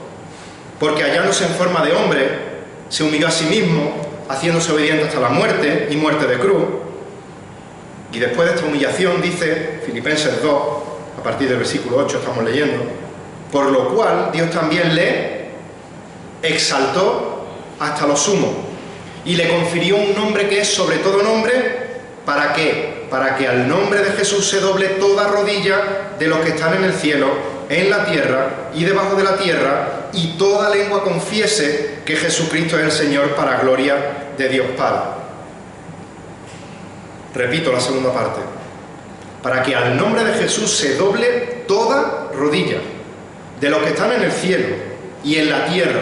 porque hallándose en forma de hombre, se humilló a sí mismo, haciéndose obediente hasta la muerte y muerte de cruz. Y después de esta humillación, dice Filipenses 2, a partir del versículo 8 estamos leyendo, por lo cual Dios también le exaltó hasta lo sumo y le confirió un nombre que es sobre todo nombre. ¿Para qué? Para que al nombre de Jesús se doble toda rodilla de los que están en el cielo, en la tierra y debajo de la tierra, y toda lengua confiese que Jesucristo es el Señor, para gloria de Dios Padre. Repito la segunda parte. Para que al nombre de Jesús se doble toda rodilla de los que están en el cielo y en la tierra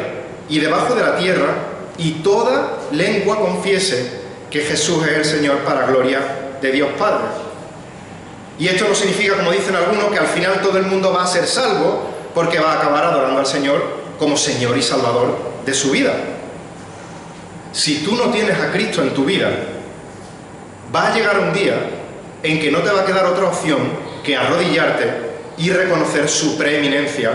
y debajo de la tierra, y toda lengua confiese que Jesús es el Señor, para gloria de Dios Padre. Y esto no significa, como dicen algunos, que al final todo el mundo va a ser salvo, porque va a acabar adorando al Señor como Señor y Salvador de su vida. Si tú no tienes a Cristo en tu vida, va a llegar un día en que no te va a quedar otra opción que arrodillarte y reconocer su preeminencia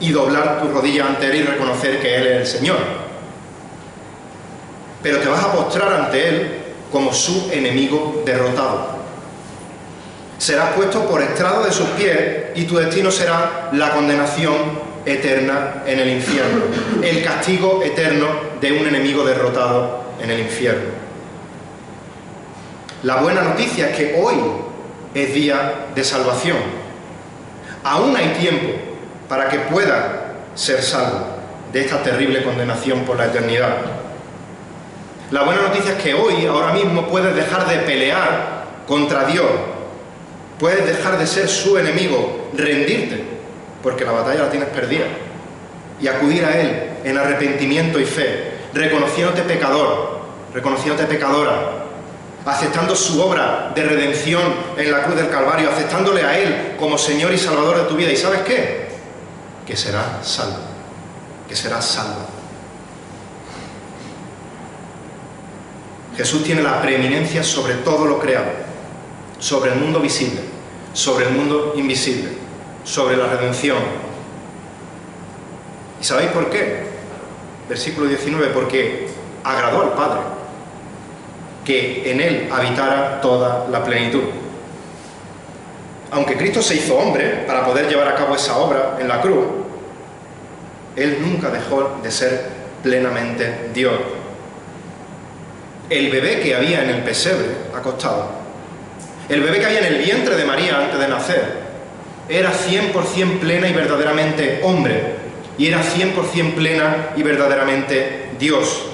y doblar tu rodilla ante Él y reconocer que Él es el Señor. Pero te vas a postrar ante Él como su enemigo derrotado. Serás puesto por estrado de sus pies y tu destino será la condenación eterna en el infierno, el castigo eterno de un enemigo derrotado en el infierno. La buena noticia es que hoy es día de salvación. Aún hay tiempo para que pueda ser salvo de esta terrible condenación por la eternidad. La buena noticia es que hoy, ahora mismo, puedes dejar de pelear contra Dios. Puedes dejar de ser su enemigo, rendirte, porque la batalla la tienes perdida, y acudir a Él en arrepentimiento y fe, reconociéndote pecador, reconociéndote pecadora, aceptando su obra de redención en la cruz del Calvario, aceptándole a Él como Señor y Salvador de tu vida. ¿Y sabes qué? Que serás salvo, que serás salvo. Jesús tiene la preeminencia sobre todo lo creado, sobre el mundo visible, sobre el mundo invisible, sobre la redención. ¿Y sabéis por qué? Versículo 19, porque agradó al Padre que en Él habitara toda la plenitud. Aunque Cristo se hizo hombre para poder llevar a cabo esa obra en la cruz, Él nunca dejó de ser plenamente Dios. El bebé que había en el pesebre acostado, el bebé que había en el vientre de María antes de nacer, era 100% plena y verdaderamente hombre, y era 100% plena y verdaderamente Dios.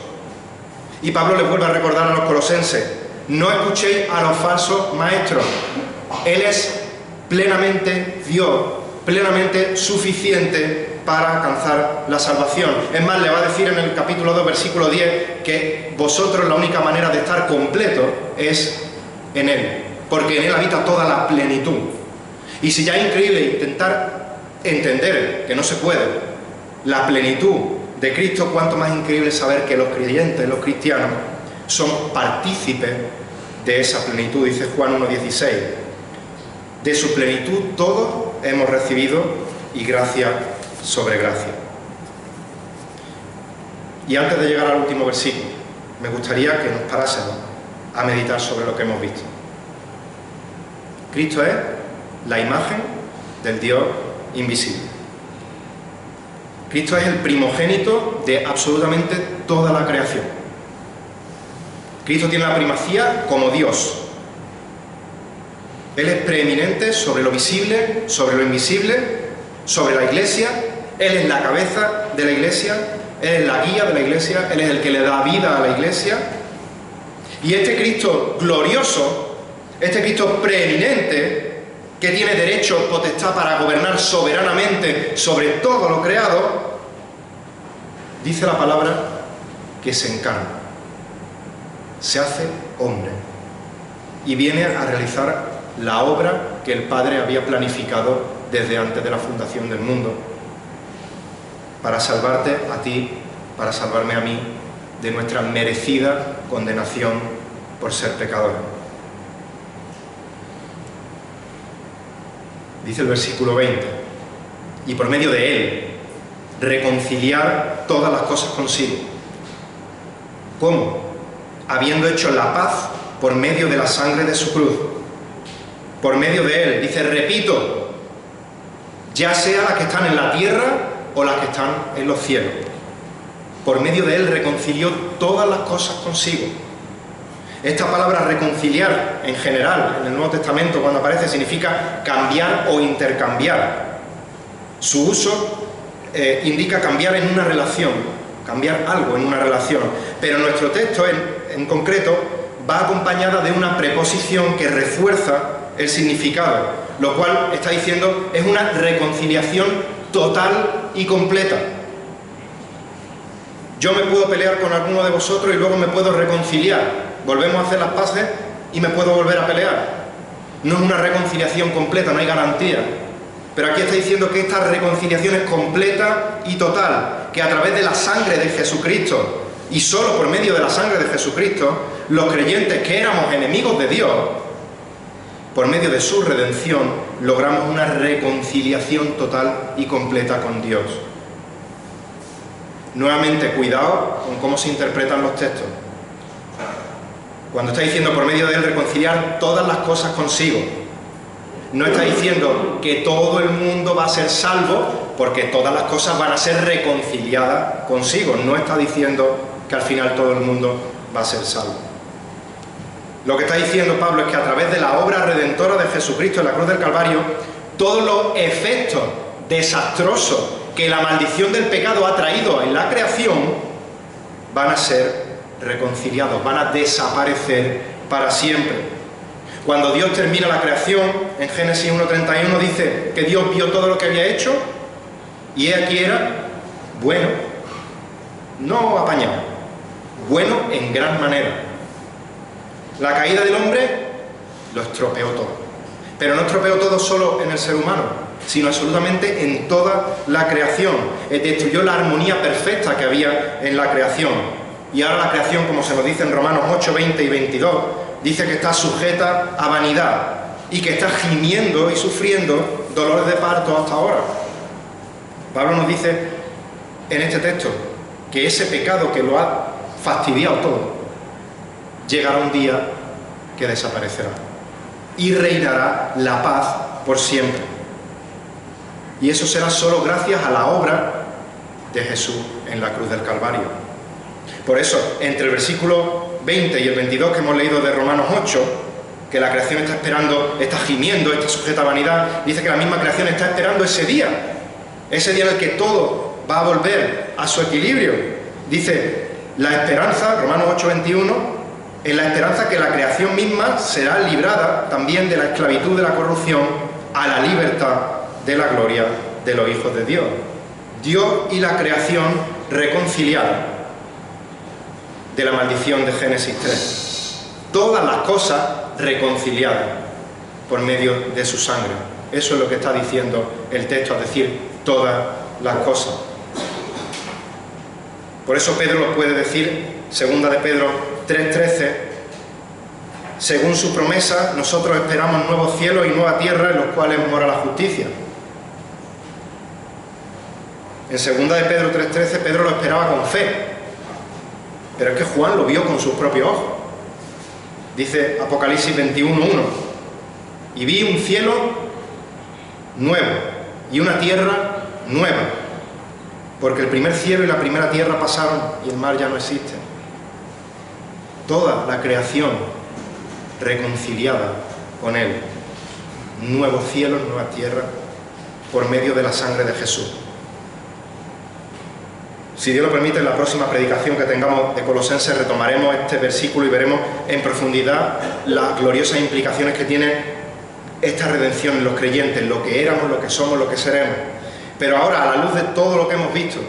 Y Pablo les vuelve a recordar a los colosenses: no escuchéis a los falsos maestros. Él es plenamente Dios, plenamente suficiente para alcanzar la salvación. Es más, le va a decir en el capítulo 2, versículo 10, que vosotros la única manera de estar completo es en Él, porque en Él habita toda la plenitud. Y si ya es increíble intentar entender, que no se puede, la plenitud de Cristo, cuánto más increíble saber que los creyentes, los cristianos, son partícipes de esa plenitud. Dice Juan 1,16: de su plenitud todos hemos recibido, y gracia sobre gracia. Y antes de llegar al último versículo, me gustaría que nos parásemos a meditar sobre lo que hemos visto. Cristo es la imagen del Dios invisible. Cristo es el primogénito de absolutamente toda la creación. Cristo tiene la primacía como Dios. Él es preeminente sobre lo visible, sobre lo invisible, sobre la Iglesia. Él es la cabeza de la Iglesia, Él es la guía de la Iglesia, Él es el que le da vida a la Iglesia. Y este Cristo glorioso, este Cristo preeminente, que tiene derecho, potestad para gobernar soberanamente sobre todo lo creado, dice la palabra que se encarna, se hace hombre y viene a realizar la obra que el Padre había planificado desde antes de la fundación del mundo, para salvarte a ti, para salvarme a mí de nuestra merecida condenación por ser pecadores. Dice el versículo 20: y por medio de Él reconciliar todas las cosas consigo. ¿Cómo? Habiendo hecho la paz por medio de la sangre de su cruz, por medio de Él. Dice, repito, ya sea las que están en la tierra o las que están en los cielos. Por medio de Él reconcilió todas las cosas consigo. Esta palabra reconciliar, en general, en el Nuevo Testamento, cuando aparece, significa cambiar o intercambiar. Su uso indica cambiar en una relación, cambiar algo en una relación. Pero nuestro texto, en concreto, va acompañada de una preposición que refuerza el significado, lo cual está diciendo es una reconciliación total y completa. Yo me puedo pelear con alguno de vosotros y luego me puedo reconciliar. Volvemos a hacer las paces y me puedo volver a pelear. No es una reconciliación completa, no hay garantía. Pero aquí está diciendo que esta reconciliación es completa y total, que a través de la sangre de Jesucristo, y solo por medio de la sangre de Jesucristo, los creyentes que éramos enemigos de Dios, por medio de su redención, logramos una reconciliación total y completa con Dios. Nuevamente, cuidado con cómo se interpretan los textos. Cuando está diciendo por medio de Él reconciliar todas las cosas consigo, no está diciendo que todo el mundo va a ser salvo porque todas las cosas van a ser reconciliadas consigo. No está diciendo que al final todo el mundo va a ser salvo. Lo que está diciendo Pablo es que a través de la obra redentora de Jesucristo en la cruz del Calvario, todos los efectos desastrosos que la maldición del pecado ha traído en la creación van a ser reconciliados, van a desaparecer para siempre. Cuando Dios termina la creación, en Génesis 1:31 dice que Dios vio todo lo que había hecho y he aquí era bueno, no apañado, bueno en gran manera. La caída del hombre lo estropeó todo, pero no estropeó todo solo en el ser humano, sino absolutamente en toda la creación. Destruyó la armonía perfecta que había en la creación. Y ahora la creación, como se nos dice en Romanos 8, 20 y 22, dice que está sujeta a vanidad y que está gimiendo y sufriendo dolores de parto hasta ahora. Pablo nos dice en este texto que ese pecado que lo ha fastidiado todo, llegará un día que desaparecerá y reinará la paz por siempre. Y eso será solo gracias a la obra de Jesús en la cruz del Calvario. Por eso, entre el versículo 20 y el 22 que hemos leído de Romanos 8, que la creación está esperando, está gimiendo, está sujeta a vanidad, dice que la misma creación está esperando ese día en el que todo va a volver a su equilibrio. Dice, la esperanza, Romanos 8, 21, en la esperanza que la creación misma será librada también de la esclavitud de la corrupción a la libertad de la gloria de los hijos de Dios. Dios y la creación reconciliados de la maldición de Génesis 3. Todas las cosas reconciliadas por medio de su sangre. Eso es lo que está diciendo el texto, es decir, todas las cosas. Por eso Pedro lo puede decir, segunda de Pedro 3:13, según su promesa, nosotros esperamos nuevos cielos y nueva tierra en los cuales mora la justicia. En segunda de Pedro 3:13, Pedro lo esperaba con fe. Pero es que Juan lo vio con sus propios ojos. Dice Apocalipsis 21:1, y vi un cielo nuevo y una tierra nueva, porque el primer cielo y la primera tierra pasaron y el mar ya no existe. Toda la creación reconciliada con Él. Nuevos cielos, nueva tierra, por medio de la sangre de Jesús. Si Dios lo permite, en la próxima predicación que tengamos de Colosenses retomaremos este versículo y veremos en profundidad las gloriosas implicaciones que tiene esta redención en los creyentes, lo que éramos, lo que somos, lo que seremos. Pero ahora, a la luz de todo lo que hemos visto,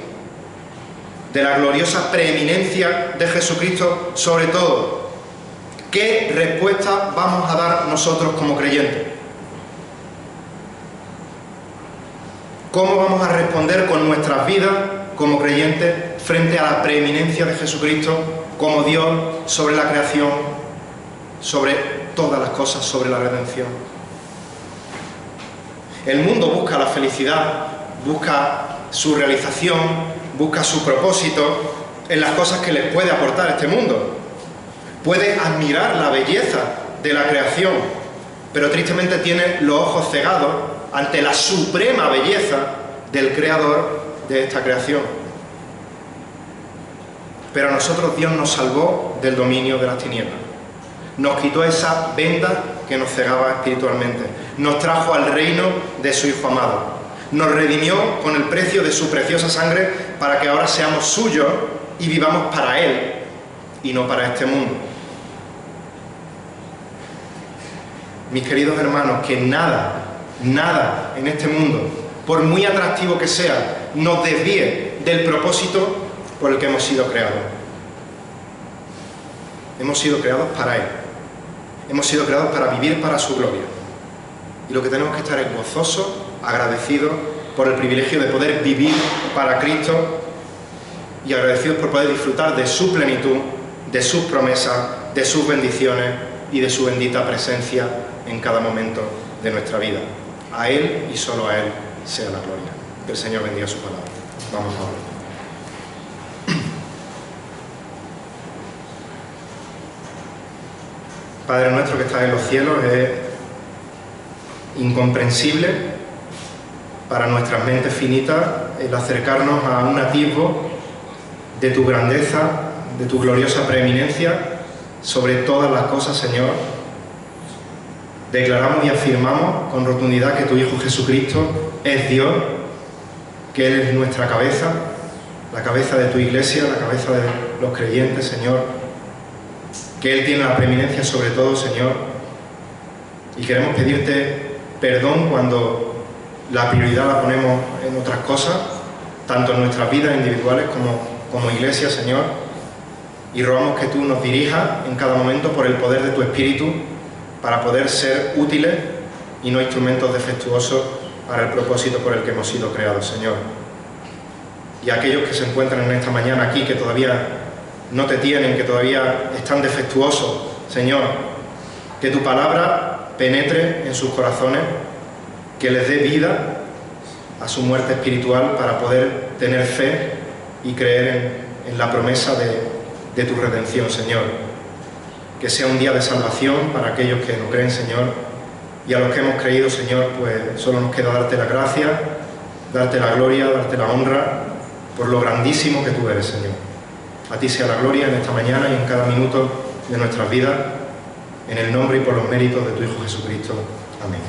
de la gloriosa preeminencia de Jesucristo sobre todo, ¿qué respuesta vamos a dar nosotros como creyentes? ¿Cómo vamos a responder con nuestras vidas como creyentes frente a la preeminencia de Jesucristo como Dios sobre la creación, sobre todas las cosas, sobre la redención? El mundo busca la felicidad, busca su realización, busca su propósito en las cosas que les puede aportar este mundo. Puede admirar la belleza de la creación, pero tristemente tiene los ojos cegados ante la suprema belleza del Creador de esta creación. Pero a nosotros Dios nos salvó del dominio de las tinieblas. Nos quitó esa venda que nos cegaba espiritualmente. Nos trajo al reino de su Hijo amado. Nos redimió con el precio de su preciosa sangre para que ahora seamos suyos y vivamos para Él y no para este mundo. Mis queridos hermanos, que nada en este mundo, por muy atractivo que sea, nos desvíe del propósito por el que hemos sido creados. Hemos sido creados para Él. Hemos sido creados para vivir para su gloria. Y lo que tenemos que estar es gozosos, agradecidos por el privilegio de poder vivir para Cristo y agradecidos por poder disfrutar de su plenitud, de sus promesas, de sus bendiciones y de su bendita presencia en cada momento de nuestra vida. A Él y solo a Él sea la gloria. Que el Señor bendiga su palabra. Vamos a orar. Padre nuestro que estás en los cielos, es incomprensible para nuestras mentes finitas el acercarnos a un atisbo de tu grandeza, de tu gloriosa preeminencia sobre todas las cosas, Señor. Declaramos y afirmamos con rotundidad que tu Hijo Jesucristo es Dios, que Él es nuestra cabeza, la cabeza de tu Iglesia, la cabeza de los creyentes, Señor, que Él tiene la preeminencia sobre todo, Señor, y queremos pedirte perdón cuando la prioridad la ponemos en otras cosas, tanto en nuestras vidas individuales como Iglesia, Señor, y rogamos que tú nos dirijas en cada momento por el poder de tu Espíritu para poder ser útiles y no instrumentos defectuosos para el propósito por el que hemos sido creados, Señor. Y aquellos que se encuentran en esta mañana aquí, que todavía no te tienen, que todavía están defectuosos, Señor, que tu palabra penetre en sus corazones, que les dé vida a su muerte espiritual para poder tener fe y creer en la promesa de tu redención, Señor. Que sea un día de salvación para aquellos que no creen, Señor, y a los que hemos creído, Señor, pues solo nos queda darte la gracia, darte la gloria, darte la honra por lo grandísimo que tú eres, Señor. A ti sea la gloria en esta mañana y en cada minuto de nuestras vidas, en el nombre y por los méritos de tu Hijo Jesucristo. Amén.